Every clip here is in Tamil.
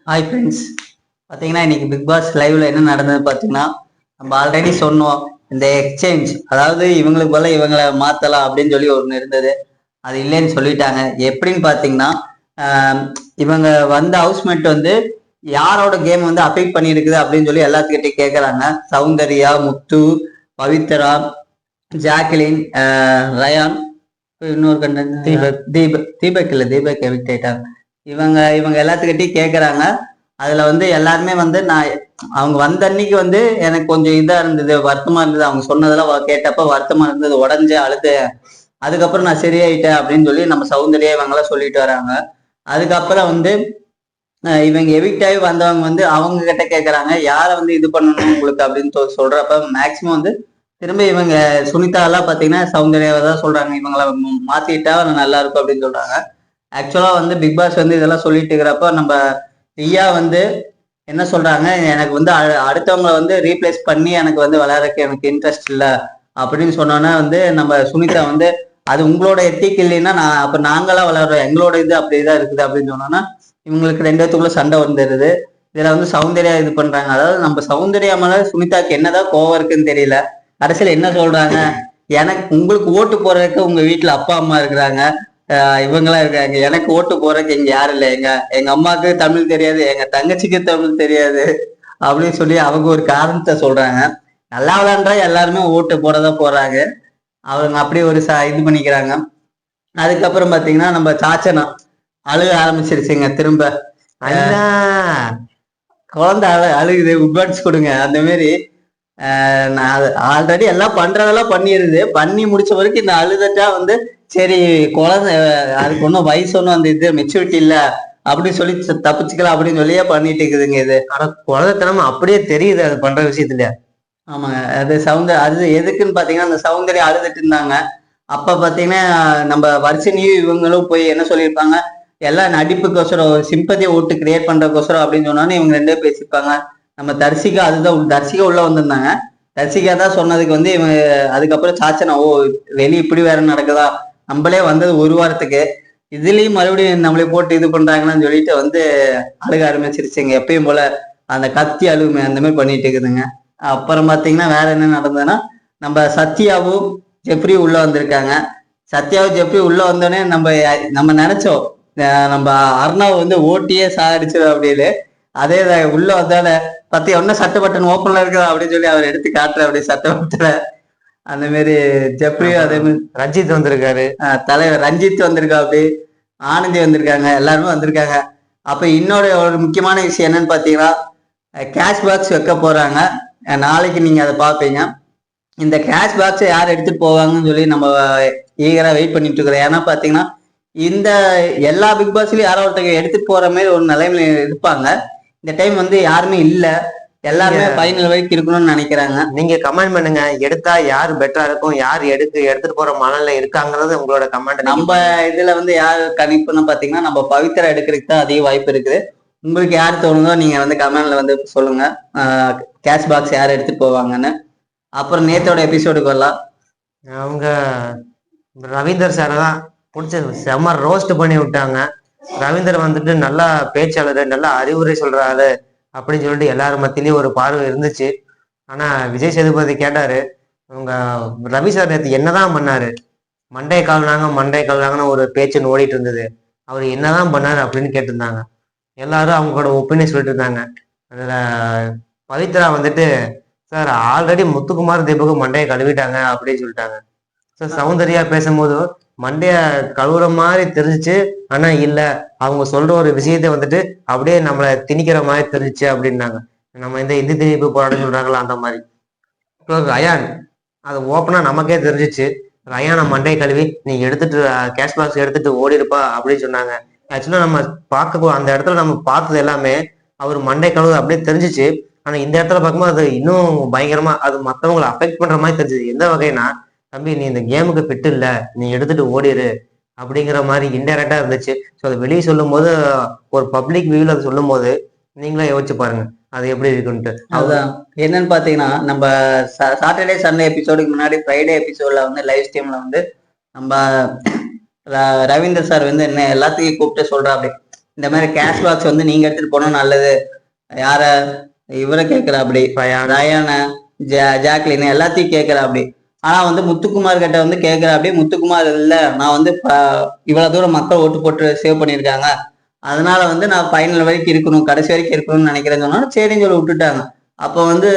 Hi friends. பார்த்தீங்கன்னா இன்னைக்கு பிக் பாஸ் லைவ்ல என்ன நடந்தது பார்த்தீங்கன்னா, நம்ம ஆல்ரெடி சொன்னோம். இந்த எக்ஸ்சேஞ்ச், அதாவது இவங்களுக்கு போல இவங்களை மாத்தலாம் அப்படின்னு சொல்லி ஒன்று இருந்தது. அது இல்லைன்னு சொல்லிட்டாங்க. எப்படின்னு பார்த்தீங்கன்னா, ஆஹ் இவங்க வந்த ஹவுஸ்மேட் வந்து யாரோட கேம் வந்து அஃபெக்ட் பண்ணியிருக்குது அப்படின்னு சொல்லி எல்லாத்துக்கிட்டையும் கேட்குறாங்க. சௌந்தர்யா, முத்து, பவித்ரா, ஜாக்லின், ரயான், இன்னொரு கண்டன் தீபக் இல்ல, தீபக் எவிக்ட் ஆயிட்டாங்க. இவங்க இவங்க எல்லாத்துக்கிட்டையும் கேட்குறாங்க. அதுல வந்து எல்லாருமே வந்து நான் அவங்க வந்த அன்னைக்கு வந்து எனக்கு கொஞ்சம் இதா இருந்தது, வருத்தமா இருந்தது. அவங்க சொன்னதெல்லாம் கேட்டப்ப வருத்தமா இருந்தது, உடஞ்ச அழுது. அதுக்கப்புறம் நான் சரியாயிட்டேன் அப்படின்னு சொல்லி நம்ம சௌந்தர்யா இவங்கெல்லாம் சொல்லிட்டு வராங்க. அதுக்கப்புறம் வந்து இவங்க எவிக்ட் ஆகி வந்தவங்க வந்து அவங்க கிட்ட கேட்கறாங்க, யாரை வந்து இது பண்ணணும் உங்களுக்கு அப்படின்னு சொல்றப்ப மேக்சிமம் வந்து திரும்ப இவங்க சுனிதா எல்லாம் பாத்தீங்கன்னா சௌந்தர்யாவை தான் சொல்றாங்க. இவங்களை மாத்திட்டா நல்லா இருக்கும் அப்படின்னு சொல்றாங்க. ஆக்சுவலா வந்து பிக் பாஸ் வந்து இதெல்லாம் சொல்லிட்டு இருக்கிறப்ப நம்ம ரியா வந்து என்ன சொல்றாங்க, எனக்கு வந்து அடுத்தவங்களை வந்து ரீப்ளேஸ் பண்ணி எனக்கு வந்து விளையாடுறதுக்கு எனக்கு இன்ட்ரெஸ்ட் இல்லை அப்படின்னு சொன்னோன்னா வந்து நம்ம சுனிதா வந்து அது உங்களோட எத்திக் இல்லைன்னா நான் அப்ப நாங்களாம் விளையாடுறோம், எங்களோட இது அப்படிதான் இருக்குது அப்படின்னு சொன்னோன்னா இவங்களுக்கு ரெண்டு பேத்துக்குள்ள சண்டை வந்துடுது. இதுல வந்து சௌந்தர்யா இது பண்றாங்க. அதாவது நம்ம சௌந்தர்யா மேல சுனிதாக்கு என்னதான் கோவம் இருக்குன்னு தெரியல. கடைசியில என்ன சொல்றாங்க, எனக்கு உங்களுக்கு ஓட்டு போறதுக்கு உங்க வீட்டுல அப்பா அம்மா இருக்கிறாங்க, இவங்கெல்லாம் இருக்காங்க, எனக்கு ஓட்டு போறதுக்கு இங்க யாரும் இல்லை, எங்க எங்க அம்மாவுக்கு தமிழ் தெரியாது, எங்க தங்கச்சிக்கு தமிழ் தெரியாது அப்படின்னு சொல்லி அவங்க ஒரு காரணத்தை சொல்றாங்க. நல்லா விளையாண்டா எல்லாருமே ஓட்டு போடதான் போறாங்க. அவங்க அப்படி ஒரு இது பண்ணிக்கிறாங்க. அதுக்கப்புறம் பாத்தீங்கன்னா நம்ம சாச்சனா அழுக ஆரம்பிச்சிருச்சுங்க திரும்ப. குழந்தை அழுகுது, உட்பட்ஸ் கொடுங்க அந்த மாதிரி. நான் ஆல்ரெடி எல்லாம் பண்றதெல்லாம் பண்ணிடுது, பண்ணி முடிச்ச வரைக்கும் இந்த அழுதட்டா வந்து சரி குழந்தை அதுக்கு ஒன்றும் வயசு ஒன்றும் அந்த இது மெச்சூரிட்டி இல்லை அப்படின்னு சொல்லி தப்பிச்சுக்கலாம் அப்படின்னு சொல்லியே பண்ணிட்டு இருக்குதுங்க. இது ஆனா குழந்தைத்தனமா அப்படியே தெரியுது அது பண்ற விஷயத்துல. ஆமாங்க. அது எதுக்குன்னு பாத்தீங்கன்னா அந்த சௌந்தர்யம் அழுதுட்டு இருந்தாங்க. அப்ப பாத்தீங்கன்னா நம்ம வர்ஷினியும் இவங்களும் போய் என்ன சொல்லியிருப்பாங்க, எல்லாம் நடிப்புக்கோசரம் சிம்பதியை ஓட்டு கிரியேட் பண்றதுக்கோசரம் அப்படின்னு சொன்னாலும் இவங்க ரெண்டே பேசியிருப்பாங்க. நம்ம தர்சிகா அதுதான் தர்சிகா உள்ள வந்திருந்தாங்க. தர்சிகா தான் சொன்னதுக்கு வந்து இவங்க அதுக்கப்புறம் சாச்சனா ஓ வெளியே இப்படி வேற நடக்குதா, நம்மளே வந்தது ஒரு வாரத்துக்கு இதுலயும் மறுபடியும் நம்மளே போட்டு இது பண்றாங்கன்னு சொல்லிட்டு வந்து அழுக ஆரம்பிச்சிருச்சுங்க. எப்பயும் போல அந்த கத்தி அழுகுமே அந்த மாதிரி பண்ணிட்டு இருக்குதுங்க. அப்புறம் பாத்தீங்கன்னா வேற என்ன நடந்ததுன்னா, நம்ம சத்யாவும் ஜெப்ரி உள்ள வந்திருக்காங்க. சத்யாவும் ஜெப்ரி உள்ள வந்தோடனே நம்ம நம்ம நினைச்சோம் நம்ம அர்ணாவை வந்து ஓட்டியே சாகடிச்சிடும் அப்படின்னு. அதே உள்ள வந்தால பத்தியா ஒன்னும் சட்டை பட்டன் ஓப்பன்ல இருக்குதா அப்படின்னு சொல்லி அவர் எடுத்து காட்டுற அப்படியே சட்டை பட்டல. அந்த மாதிரி ஜெப்ரியும் அதே மாதிரி ரஞ்சித் வந்திருக்காரு, தலைவர் ரஞ்சித் வந்திருக்கா, அப்படி ஆனந்தி வந்திருக்காங்க, எல்லாருமே வந்திருக்காங்க. அப்ப இன்னொரு ஒரு முக்கியமான விஷயம் என்னன்னு பாத்தீங்கன்னா, கேஷ் பாக்ஸ் வைக்க போறாங்க. நாளைக்கு நீங்க அதை பார்ப்பீங்க. இந்த கேஷ் பாக்ஸை யார் எடுத்துட்டு போவாங்கன்னு சொல்லி நம்ம ஈகரா வெயிட் பண்ணிட்டு இருக்கிறோம். ஏன்னா பாத்தீங்கன்னா இந்த எல்லா பிக் பாஸ்லயும் யாரோ ஒருத்தங்க எடுத்துட்டு போற மாதிரி ஒரு நிலைமையில இருப்பாங்க. இந்த டைம் வந்து யாருமே இல்ல, எல்லாருமே ஃபைனல் வரைக்கும் இருக்கணும்னு நினைக்கிறாங்க. நீங்க கமெண்ட் பண்ணுங்க, எடுத்தா யார் பெட்டரா இருக்கும், யார் எடுத்துட்டு போற மனநிலை இருக்காங்கிறது உங்களோட கமெண்ட். நம்ம இதுல வந்து யார் கணிப்புன்னு பாத்தீங்கன்னா நம்ம பவித்ரா எடுக்கிறதுக்கு தான் அதிக வாய்ப்பு இருக்குது. உங்களுக்கு யார் தோணுதோ நீங்க வந்து கமெண்ட்ல வந்து சொல்லுங்க கேஷ் பாக்ஸ் யார் எடுத்துட்டு போவாங்கன்னு. அப்புறம் நேத்தோட எபிசோடுக்கு வரலாம். அவங்க ரவீந்தர் சாரை தான் பிடிச்ச செம்ம ரோஸ்ட் பண்ணி விட்டாங்க. ரவீந்தர் வந்துட்டு நல்லா பேச்சாளர், நல்லா அறிவுரை சொல்றாரு அப்படின்னு சொல்லிட்டு எல்லாரும் மத்தியிலயும் ஒரு பார்வை இருந்துச்சு. ஆனா விஜய் சேதுபதி கேட்டாரு, அவங்க ரவி சார் நேற்று என்னதான் பண்ணாரு, மண்டே கழுவுனாங்கன்னு ஒரு பேச்சுன்னு ஓடிட்டு இருந்தது, அவர் என்னதான் பண்ணாரு அப்படின்னு கேட்டிருந்தாங்க. எல்லாரும் அவங்களோட ஒப்பீனியன் சொல்லிட்டு இருந்தாங்க. அதுல பவித்ரா வந்துட்டு, சார் ஆல்ரெடி முத்துக்குமார் தீபக்கு மண்டையை கழுவிட்டாங்க அப்படின்னு சொல்லிட்டாங்க. ஸோ சௌந்தர்யா பேசும்போது மண்டைய கழுவுற மாதிரி தெரிஞ்சிச்சு, ஆனா இல்ல அவங்க சொல்ற ஒரு விஷயத்த வந்துட்டு அப்படியே நம்மளை திணிக்கிற மாதிரி தெரிஞ்சிச்சு அப்படின்னாங்க. நம்ம இந்த இந்தி திணிப்பு போராட்டம் சொல்றாங்களா அந்த மாதிரி. இப்போ ரயான் அது ஓப்பனா நமக்கே தெரிஞ்சிச்சு, ரயானை மண்டையை கழுவி நீ எடுத்துட்டு கேஷ் பாக்ஸ் எடுத்துட்டு ஓடி இருப்பா அப்படின்னு சொன்னாங்க. ஆக்சுவலா நம்ம அந்த இடத்துல நம்ம பார்த்தது எல்லாமே அவர் மண்டை கழுவு அப்படியே தெரிஞ்சிச்சு. ஆனா இந்த இடத்துல பார்க்கும்போது அது இன்னும் பயங்கரமா அது மற்றவங்களை அஃபெக்ட் பண்ற மாதிரி தெரிஞ்சுது. எந்த வகைனா, தம்பி நீ இந்த கேமுக்கு ஃபிட் இல்லை, நீ எடுத்துட்டு ஓடிடு அப்படிங்கிற மாதிரி இன்டைரக்டா இருந்துச்சு. ஸோ அதை வெளியே சொல்லும் போது, ஒரு பப்ளிக் வியூல அதை சொல்லும் போது நீங்களே யோசிச்சு பாருங்க அது எப்படி இருக்குன்ட்டு. அதுதான் என்னன்னு பாத்தீங்கன்னா, நம்ம சாட்டர்டே சண்டே எபிசோடுக்கு முன்னாடி ஃப்ரைடே எபிசோட்ல வந்து லைவ் ஸ்ட்ரீம்ல வந்து நம்ம ரவீந்தர் சார் வந்து என்ன எல்லாத்தையும் கூப்பிட்டு சொல்றா அப்படி, இந்த மாதிரி கேஷ் பாக்ஸ் வந்து நீங்க எடுத்துட்டு போனா நல்லது. யார இவரை கேட்கிற அப்படி ரயான ஜாக்லின் எல்லாத்தையும் கேட்கிற அப்படி. ஆனா வந்து முத்துக்குமார் கிட்ட வந்து கேட்கிற அப்படி. முத்துக்குமார் இல்ல, நான் வந்து இவ்வளவு தூரம் மக்கள் ஓட்டு போட்டு சேவ் பண்ணியிருக்காங்க, அதனால வந்து நான் ஃபைனல் வரைக்கும் இருக்கணும், கடைசி வரைக்கும் இருக்கணும்னு நினைக்கிறேன்னு சொன்னா சரின்னு சொல்லி விட்டுட்டாங்க. அப்ப வந்து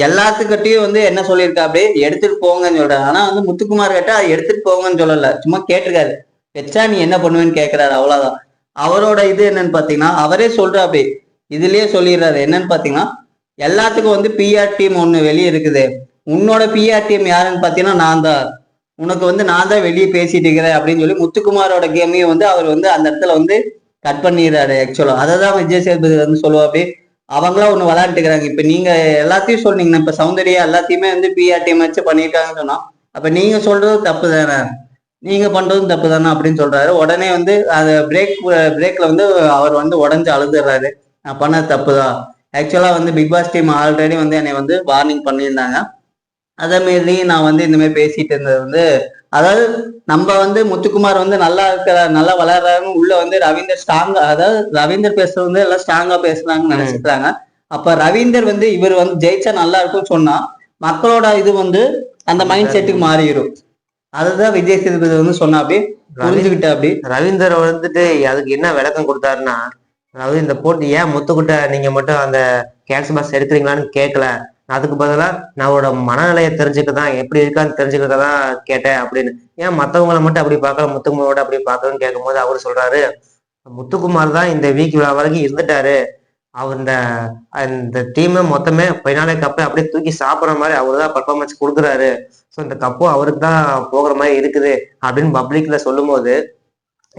எல்லாத்துக்கிட்டையும் வந்து என்ன சொல்லியிருக்கா அப்படி, எடுத்துட்டு போங்கன்னு சொல்றாரு. ஆனா வந்து முத்துக்குமார் கிட்ட எடுத்துட்டு போங்கன்னு சொல்லல, சும்மா கேட்டிருக்காரு. வச்சா நீ என்ன பண்ணுவேன்னு கேட்கிறாரு, அவ்வளவுதான். அவரோட இது என்னன்னு பாத்தீங்கன்னா அவரே சொல்ற அப்படி இதுலயே சொல்லிடுறாரு. என்னன்னு பாத்தீங்கன்னா எல்லாத்துக்கும் வந்து பிஆர் டீம் ஒண்ணு வெளியே இருக்குது. உன்னோட பிஆர் டீம் யாருன்னு பாத்தீங்கன்னா நான் தான். உனக்கு வந்து நான் தான் வெளியே பேசிட்டு இருக்கிறேன் அப்படின்னு சொல்லி முத்துக்குமாரோட கேமையும் வந்து அவர் வந்து அந்த இடத்துல வந்து கட் பண்ணிடுறாரு. ஆக்சுவலா அதை தான் விஜய் சேதுபதி வந்து சொல்லுவா அப்படி. அவங்களா ஒண்ணு விளையாண்டுக்கிறாங்க. இப்ப நீங்க எல்லாத்தையும் சொன்னீங்கன்னா, இப்ப சௌந்தர்யா எல்லாத்தையுமே வந்து பிஆர் டீம் வச்சு பண்ணிருக்காங்கன்னு சொன்னா, அப்ப நீங்க சொல்றது தப்பு தானே, நீங்க பண்றதும் தப்பு தானே அப்படின்னு சொல்றாரு. உடனே வந்து அந்த பிரேக்ல வந்து அவர் வந்து உடஞ்சு அழுதுறாரு. நான் பண்ணது தப்பு தான். ஆக்சுவலா வந்து பிக் பாஸ் டீம் ஆல்ரெடி வந்து என்னை வந்து வார்னிங் பண்ணியிருந்தாங்க. அதே மாரி நான் வந்து இந்த மாதிரி பேசிட்டு இருந்தது வந்து, அதாவது நம்ம வந்து முத்துக்குமார் வந்து நல்லா இருக்கிற நல்லா வளர்றாருன்னு உள்ள வந்து ரவீந்தர் ஸ்ட்ராங்கா, அதாவது ரவீந்தர் பேசுறது வந்து எல்லாம் ஸ்ட்ராங்கா பேசுறாங்கன்னு நினைச்சுக்கிறாங்க. அப்ப ரவீந்தர் வந்து இவர் வந்து ஜெயிச்சா நல்லா இருக்கும்னு சொன்னா மக்களோட இது வந்து அந்த மைண்ட் செட்டுக்கு மாறிடும். அதுதான் விஜய் சேதுபதி வந்து சொன்னா அப்படி புரிஞ்சுக்கிட்ட அப்படி. ரவீந்தர் வந்துட்டு அதுக்கு என்ன விளக்கம் கொடுத்தாருன்னா, அதாவது இந்த போட்டி ஏன் முத்துக்கிட்ட நீங்க மட்டும் அந்த கேஷ் பாக்ஸ் எடுக்கிறீங்களான்னு கேட்கல, அதுக்கு பதிலா நான் அவரோட மனநிலையை தெரிஞ்சுக்கதான், எப்படி இருக்கான்னு தெரிஞ்சுக்கதான் கேட்டேன் அப்படின்னு. ஏன் மத்தவங்களை மட்டும் அப்படி பார்க்கல, முத்துக்குமாரோட அப்படி பார்க்கலன்னு கேட்கும்போது அவரு சொல்றாரு, முத்துக்குமார் தான் இந்த வீக் வரைக்கும் இருந்துட்டாரு, அவர் இந்த டீமை மொத்தமே பைனாலே கப்பை அப்படியே தூக்கி சாப்பிட்ற மாதிரி அவரு தான் பர்ஃபார்மன்ஸ் கொடுக்குறாரு. ஸோ இந்த கப்பும் அவருக்கு தான் போகிற மாதிரி இருக்குது அப்படின்னு பப்ளிக்ல சொல்லும் போது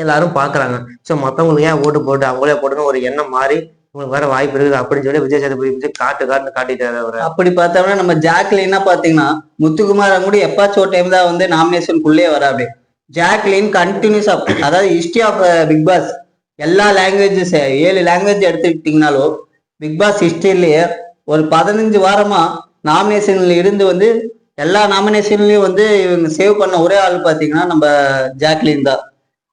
எல்லாரும் பாக்குறாங்க. ஸோ மத்தவங்களுக்கு ஏன் ஓட்டு போட்டு அவங்களே போட்டுன்னு ஒரு எண்ணம் மாறி உங்களுக்கு வேற வாய்ப்பு இருக்குது அப்படின்னு சொல்லி விஜய் சேதுபதி காட்டுன்னு காட்டிட்டாரு அவரு. அப்படி பார்த்தோம்னா நம்ம ஜாக்லின்னா பாத்தீங்கன்னா முத்துக்குமார் கூட எப்பாச்சும் ஒரு டைம் தான் வந்து நாமினேஷனுக்குள்ளே வர அப்படி. ஜாக்லின் கண்டினியூஸா, அதாவது ஹிஸ்டரி ஆஃப் பிக் பாஸ் எல்லா லாங்குவேஜஸ் 7 லாங்குவேஜ் எடுத்துக்கிட்டீங்கனாலும் பிக் பாஸ் ஹிஸ்டரியிலேயே ஒரு 15 வாரமா நாமினேஷன்ல இருந்து வந்து எல்லா நாமினேஷன்லயும் வந்து இவங்க சேவ் பண்ண ஒரே ஆள் பாத்தீங்கன்னா நம்ம ஜாக்லின் தான்.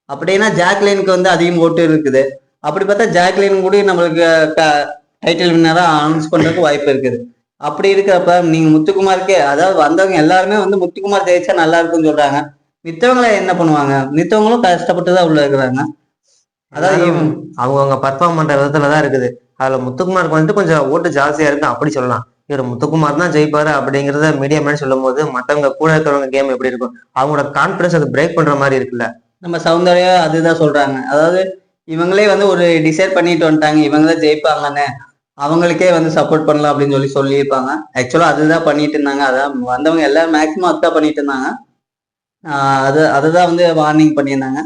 அப்படின்னா ஜாக்லினுக்கு வந்து அதிகம் ஓட்டு இருக்குது. அப்படி பார்த்தா ஜாக்லின் கூட நம்மளுக்கு டைட்டில் வின்னரா அனௌன்ஸ் பண்றதுக்கு வாய்ப்பு இருக்குது. அப்படி இருக்கிறப்ப நீங்க முத்துக்குமாருக்கே, அதாவது வந்தவங்க எல்லாருமே வந்து முத்துக்குமார் ஜெயிச்சா நல்லா இருக்குன்னு சொல்றாங்க. மித்தவங்களை என்ன பண்ணுவாங்க, மித்தவங்களும் கஷ்டப்பட்டு தான் உள்ள இருக்கிறாங்க. அதாவது அவங்கவுங்க பர்ஃபார்ம் பண்ற விதத்துலதான் இருக்குது. அதுல முத்துக்குமாருக்கு வந்துட்டு கொஞ்சம் ஓட்டு ஜாஸ்தியா இருக்கு அப்படி சொல்லலாம். இவர் முத்துக்குமார் தான் ஜெயிப்பாரு அப்படிங்கறத மீடியா மேன் சொல்லும் போது மத்தவங்க கூட இருக்கிறவங்க கேம் எப்படி இருக்கும், அவங்களோட கான்பிடன்ஸ் அது பிரேக் பண்ற மாதிரி இருக்குல்ல. நம்ம சௌந்தர்யா அதுதான் சொல்றாங்க. அதாவது இவங்களே வந்து ஒரு டிசைட் பண்ணிட்டு வந்துட்டாங்க, இவங்க தான் ஜெயிப்பாங்கன்னு, அவங்களுக்கே வந்து சப்போர்ட் பண்ணலாம் அப்படின்னு சொல்லி சொல்லியிருப்பாங்க. ஆக்சுவலா அதுதான் பண்ணிட்டு இருந்தாங்க. அதான் வந்தவங்க எல்லாரும் மேக்சிமம் அதுதான் பண்ணிட்டு இருந்தாங்க. அதுதான் வந்து வார்னிங் பண்ணியிருந்தாங்க.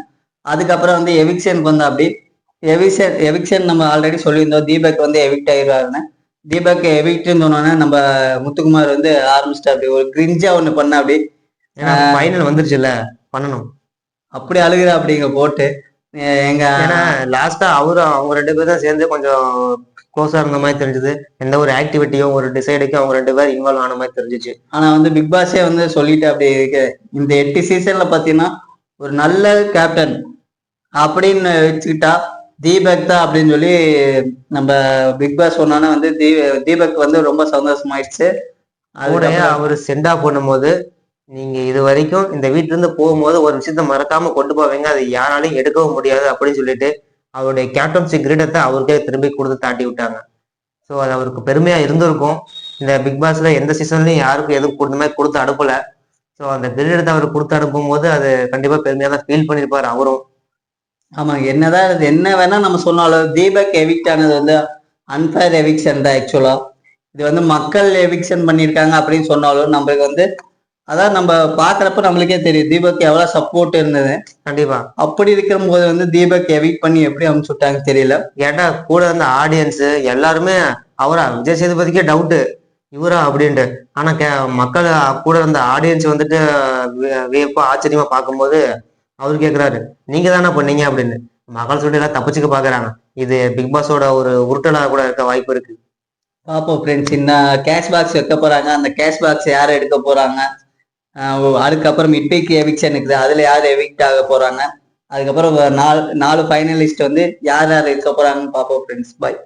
அதுக்கப்புறம் வந்து எவிக்ஷனுக்கு வந்து அப்படி எவிக்ஷன் நம்ம ஆல்ரெடி சொல்லியிருந்தோம், தீபக் வந்து எவிக்ட் ஆயிடுவாருன்னு. தீபக் எவிக்ட்னு சொன்னோன்னே நம்ம முத்துக்குமார் வந்து ஆரம்பிச்சிட்டா அப்படி ஒரு கிரிஞ்சா ஒண்ணு பண்ண அப்படி. ஃபைனல் வந்துருச்சுல்ல, பண்ணணும் அப்படி அழுகுற அப்படிங்க போட்டு எங்க லாஸ்டா அவங்க 2 பேரும் தான் சேர்ந்து கொஞ்சம் க்ளோஸா இருந்த மாதிரி தெரிஞ்சது. எந்த ஒரு ஆக்டிவிட்டியும் ஒரு டிசைடுக்கும் அவங்க 2 பேரும் இன்வால்வ் ஆன மாதிரி தெரிஞ்சிச்சு. ஆனா வந்து பிக் பாஸே வந்து சொல்லிட்டு அப்படி இருக்கு, இந்த 8 சீசன்ல பாத்தீங்கன்னா ஒரு நல்ல கேப்டன் அப்படின்னு வச்சுக்கிட்டா தீபக் தான் அப்படின்னு சொல்லி நம்ம பிக் பாஸ் சொன்னோன்னா வந்து தீபக் வந்து ரொம்ப சந்தோஷமாயிடுச்சு. அவரு சென்டா பண்ணும்போது, நீங்க இது வரைக்கும் இந்த வீட்டுல இருந்து போகும்போது ஒரு விஷயத்த மறக்காம கொண்டு போவீங்க, அது யாராலையும் எடுக்கவும் முடியாது அப்படின்னு சொல்லிட்டு அவருடைய கேப்டன்சி கிரீடத்தை அவருக்கே திரும்பி கொடுத்து தாட்டி விட்டாங்க. ஸோ அது அவருக்கு பெருமையா இருந்திருக்கும். இந்த பிக் பாஸ்ல எந்த சீசன்லயும் யாருக்கும் எதுவும் கொடுத்த மாதிரி கொடுத்து அனுப்பல. ஸோ அந்த கிரீடத்தை அவர் கொடுத்து அனுப்பும் போது அது கண்டிப்பா பெருமையா தான் ஃபீல் பண்ணியிருப்பாரு அவரும். ஆமா, என்னதான் என்ன வேணா நம்ம சொன்னாலும் தீபக் எவிக்ட் ஆனது வந்து அன்ஃபேர் எவிக்ஷன் தான். ஆக்சுவலா இது வந்து மக்கள் எவிக்ஷன் பண்ணியிருக்காங்க அப்படின்னு சொன்னாலும் நம்மளுக்கு வந்து அதான் நம்ம பாக்குறப்ப நம்மளுக்கே தெரியும் தீபக் எவ்வளவு சப்போர்ட் இருந்தது. கண்டிப்பா அப்படி இருக்கிற போது வந்து தீபக் எவிக்ட் பண்ணி எப்படி அனுப்பிச்சு விட்டாங்க தெரியல. ஏன்னா கூட இருந்த ஆடியன்ஸ் எல்லாருமே அவரா, விஜய் சேதுபதிக்கே டவுட்டு இவரா அப்படின்ட்டு. ஆனா மக்கள் கூட இருந்த ஆடியன்ஸ் வந்துட்டு வியப்பா ஆச்சரியமா பார்க்கும்போது அவரு கேக்குறாரு, நீங்க தானே பண்ணீங்க அப்படின்னு. மக்கள் சொல்லிட்டு எல்லாம் தப்பிச்சுக்க பாக்குறாங்க. இது பிக் பாஸோட ஒரு உருட்டலா கூட இருக்க வாய்ப்பு இருக்கு. பாப்போம் ஃப்ரெண்ட்ஸ், இன்னும் கேஷ் பாக்ஸ் வைக்க போறாங்க. அந்த கேஷ் பாக்ஸ் யார் எடுக்க போறாங்க, அதுக்கப்புறம் மிட்வீக் எவிக்ஷன் இருக்குது, அதுல யார் எவிக்ட் ஆக போறாங்க, அதுக்கப்புறம் நாலு ஃபைனலிஸ்ட் வந்து யார் யார் இருக்க போறாங்கன்னு பார்ப்போம் ஃப்ரெண்ட்ஸ். பாய்.